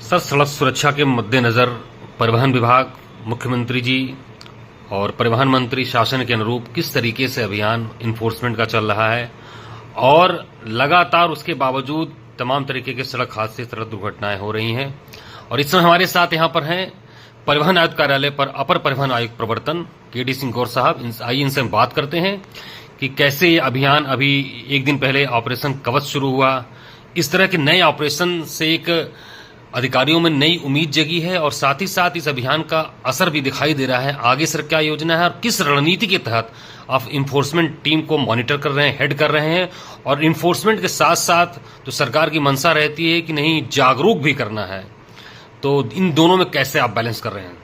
Sir, सड़क सुरक्षा के मद्देनजर परिवहन विभाग, मुख्यमंत्री जी और परिवहन मंत्री शासन के अनुरूप किस तरीके से अभियान इन्फोर्समेंट का चल रहा है और लगातार उसके बावजूद तमाम तरीके के सड़क हादसे, सड़क दुर्घटनाएं हो रही हैं। और इस समय हमारे साथ यहां पर हैं परिवहन आयुक्त कार्यालय पर अपर परिवहन आयुक्त प्रवर्तन केडी सिंह गौर साहब। आइए इनसे हम बात करते हैं कि कैसे ये अभियान, अभी एक दिन पहले ऑपरेशन कवच शुरू हुआ, इस तरह के नए ऑपरेशन से एक अधिकारियों में नई उम्मीद जगी है और साथ ही साथ इस अभियान का असर भी दिखाई दे रहा है। आगे सर क्या योजना है और किस रणनीति के तहत आप इन्फोर्समेंट टीम को मॉनिटर कर रहे हैं, हेड कर रहे हैं, और इन्फोर्समेंट के साथ साथ तो सरकार की मंशा रहती है कि नहीं, जागरूक भी करना है, तो इन दोनों में कैसे आप बैलेंस कर रहे हैं?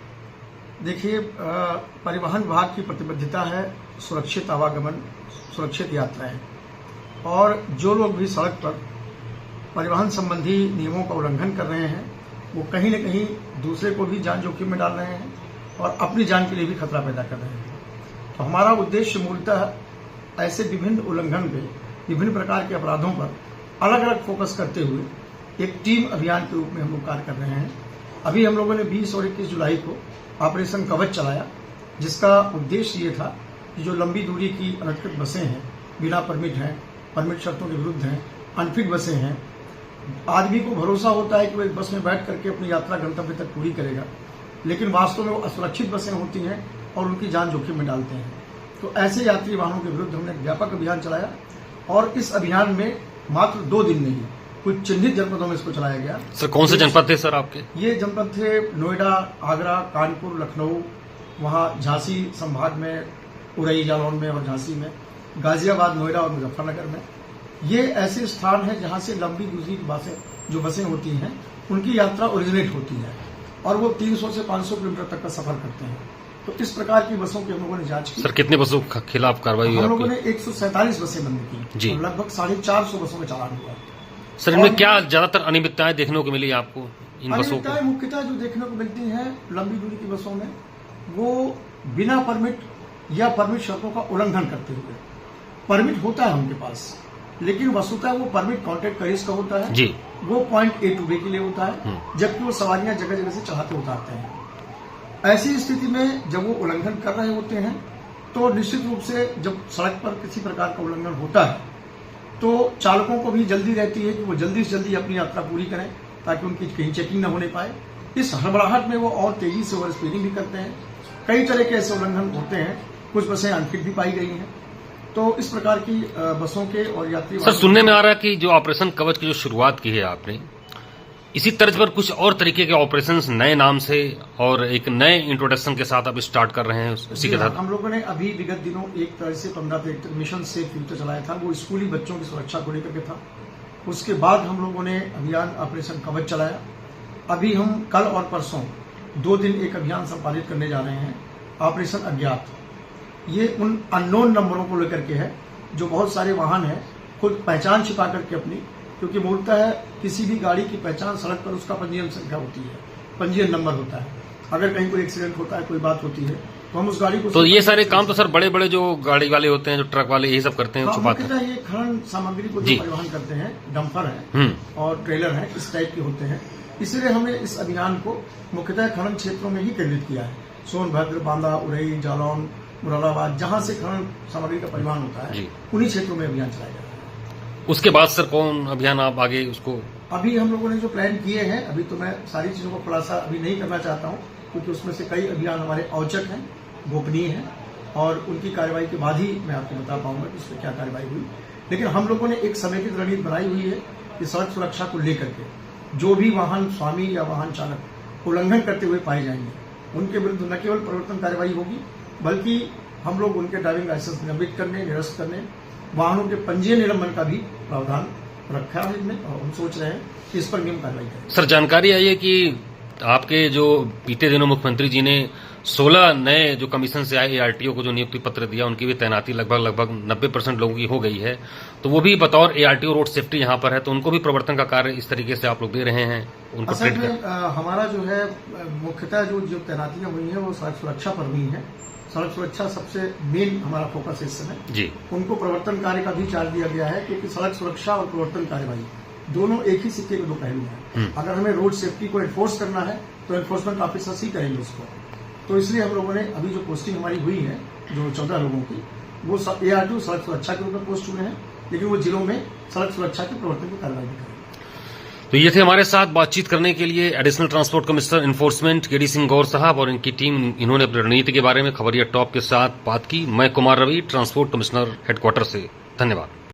देखिए, परिवहन विभाग की प्रतिबद्धता है सुरक्षित आवागमन, सुरक्षित यात्राएं, और जो लोग भी सड़क पर परिवहन संबंधी नियमों का उल्लंघन कर रहे हैं वो कहीं न कहीं दूसरे को भी जान जोखिम में डाल रहे हैं और अपनी जान के लिए भी खतरा पैदा कर रहे हैं। तो हमारा उद्देश्य मूलतः ऐसे विभिन्न उल्लंघन पे, विभिन्न प्रकार के अपराधों पर अलग अलग फोकस करते हुए एक टीम अभियान के रूप में हम लोग कार्य कर रहे हैं। अभी हम लोगों ने 20 और 21 जुलाई को ऑपरेशन कवच चलाया, जिसका उद्देश्य ये था कि जो लंबी दूरी की अनधिकृत बसें हैं, बिना परमिट हैं, परमिट शर्तों के विरुद्ध हैं, अनफिट बसें हैं, आदमी को भरोसा होता है कि वो एक बस में बैठ करके अपनी यात्रा गंतव्य तक पूरी करेगा, लेकिन वास्तव में वो असुरक्षित बसें होती हैं और उनकी जान जोखिम में डालते हैं। तो ऐसे यात्री वाहनों के विरुद्ध हमने व्यापक अभियान चलाया और इस अभियान में मात्र 2 दिन नहीं, कुछ चिन्हित जनपदों में इसको चलाया गया। सर, कौन से जनपद थे सर आपके? ये जनपद थे नोएडा, आगरा, कानपुर, लखनऊ, वहाँ झांसी संभाग में, उरई, जालौन में और झांसी में, गाजियाबाद, नोएडा और मुजफ्फरनगर में। ये ऐसे स्थान हैं जहां से लंबी दूरी की जो बसें होती हैं उनकी यात्रा ओरिजिनेट होती है और वो 300 से 500 किलोमीटर तक का सफर करते हैं। तो इस प्रकार की बसों की हम लोगों ने जांच की। सर, कितने बसों के खिलाफ कार्रवाई हुई? हम लोगों ने 147 बसें बंद की जी, और लगभग 450 बसों में चालान हुआ। सर, इनमें क्या ज्यादातर अनियमितताएं देखने को मिली आपको? इन बसों को मुख्यतः जो देखने को मिलती है लंबी दूरी की बसों में, वो बिना परमिट या परमिट शर्तों का उल्लंघन करते हुए, परमिट होता है उनके पास लेकिन वस्तुतः वो परमिट कॉन्ट्रैक्ट करेज का होता है जी, वो पॉइंट A to B के लिए होता है, जबकि वो सवारियां जगह जगह से चढ़ाते उतारते हैं। ऐसी स्थिति में जब वो उल्लंघन कर रहे होते हैं तो निश्चित रूप से जब सड़क पर किसी प्रकार का उल्लंघन होता है तो चालकों को भी जल्दी रहती है कि वो जल्दी से जल्दी अपनी यात्रा पूरी करें ताकि उनकी कहीं चेकिंग न होने पाए। इस हड़बड़ाहट में वो और तेजी से ओवर स्पीडिंग भी करते हैं। कई तरह के ऐसे उल्लंघन होते हैं, कुछ बसें अनफिट भी पाई गई हैं। तो इस प्रकार की बसों के और यात्री सर, सुनने में आ रहा है कि जो ऑपरेशन कवच की जो शुरुआत की है आपने, इसी तर्ज पर कुछ और तरीके के ऑपरेशंस नए नाम से और एक नए इंट्रोडक्शन के साथ अब स्टार्ट कर रहे हैं उसी के तहत? हम लोगों ने अभी विगत दिनों एक तरह से 15 तारीख तक मिशन सेफ फ्यूचर चलाया था, वो स्कूली बच्चों की सुरक्षा को लेकर के था। उसके बाद हम लोगों ने अभियान ऑपरेशन कवच चलाया। अभी हम कल और परसों 2 दिन एक अभियान संपादित करने जा रहे हैं, ऑपरेशन अज्ञात। ये उन अननोन नंबरों को लेकर के है जो बहुत सारे वाहन हैं खुद पहचान छिपा करके अपनी, क्योंकि बोलता है किसी भी गाड़ी की पहचान सड़क पर उसका पंजीयन संख्या होती है, पंजीयन नंबर होता है। अगर कहीं कोई एक्सीडेंट होता है, कोई बात होती है तो हम उस गाड़ी को, तो ये सारे काम तो सर बड़े बड़े जो गाड़ी वाले होते हैं, जो ट्रक वाले, यही सब करते हैं, छुपाते हैं। ये खनन सामग्री को जो परिवहन करते हैं, डंपर है और ट्रेलर है, इस टाइप के होते हैं। इसलिए हमने इस अभियान को मुख्यतः खनन क्षेत्रों में ही केंद्रित किया है। सोनभद्र, बांदा, उरई, जालौन, मुरादाबाद, जहां से खनन सामग्री का परिवहन होता है उन्हीं क्षेत्रों में अभियान चलाया जा रहा है। उसके बाद सर कौन अभियान आप आगे उसको? अभी हम लोगों ने जो प्लान किए हैं, अभी तो मैं सारी चीजों का खुलासा अभी नहीं करना चाहता हूं, क्योंकि उसमें से कई अभियान हमारे औचक हैं, गोपनीय हैं और उनकी कार्रवाई के बाद ही मैं आपको बता पाऊंगा कि उसमें क्या कार्रवाई हुई। लेकिन हम लोगों ने एक समेकित रणनीति बनाई हुई है कि सड़क सुरक्षा को लेकर के जो भी वाहन स्वामी या वाहन चालक उल्लंघन करते हुए पाए जाएंगे उनके विरुद्ध न केवल प्रवर्तन कार्रवाई होगी, बल्कि हम लोग उनके ड्राइविंग लाइसेंस निलंबित करने, निरस्त करने, वाहनों के पंजीयन निलंबन का भी प्रावधान रखा है इसमें और हम सोच रहे हैं कि इस पर नियम कार्रवाई करें। सर, जानकारी आई है कि आपके जो बीते दिनों मुख्यमंत्री जी ने 16 नए जो कमीशन से आए ARTO को जो नियुक्ति पत्र दिया, उनकी भी तैनाती लगभग 90% लोगों की हो गई है, तो वो भी बतौर ARTO रोड सेफ्टी यहाँ पर है, तो उनको भी प्रवर्तन का कार्य इस तरीके से आप लोग दे रहे हैं उनको? असल में हमारा जो है मुख्यतः जो तैनातियां हुई हैं वो सड़क सुरक्षा पर हुई है। सड़क सुरक्षा सबसे मेन हमारा फोकस है इस समय जी। उनको प्रवर्तन कार्य का भी चार्ज दिया गया है, क्योंकि सड़क सुरक्षा और प्रवर्तन कार्यवाही दोनों एक ही सिक्के के दो पहलू हैं। अगर हमें रोड सेफ्टी को एनफोर्स करना है तो एनफोर्समेंट ऑफिसर्स ही करेंगे उसको। तो इसलिए हम लोगों ने अभी जो पोस्टिंग हमारी हुई है, जो 14 लोगों की, वो ARTO सड़क सुरक्षा के रूप में पोस्ट हुए हैं, लेकिन वो जिलों में सड़क सुरक्षा के प्रवर्तन की कार्रवाई भी करेंगे। तो ये थे हमारे साथ बातचीत करने के लिए additional transport commissioner enforcement KD Singh Gaur साहब और इनकी टीम। इन्होंने अपनी रणनीति के बारे में खबरिया टॉप के साथ बात की। मैं Kumar Ravi, transport commissioner headquarter से। धन्यवाद।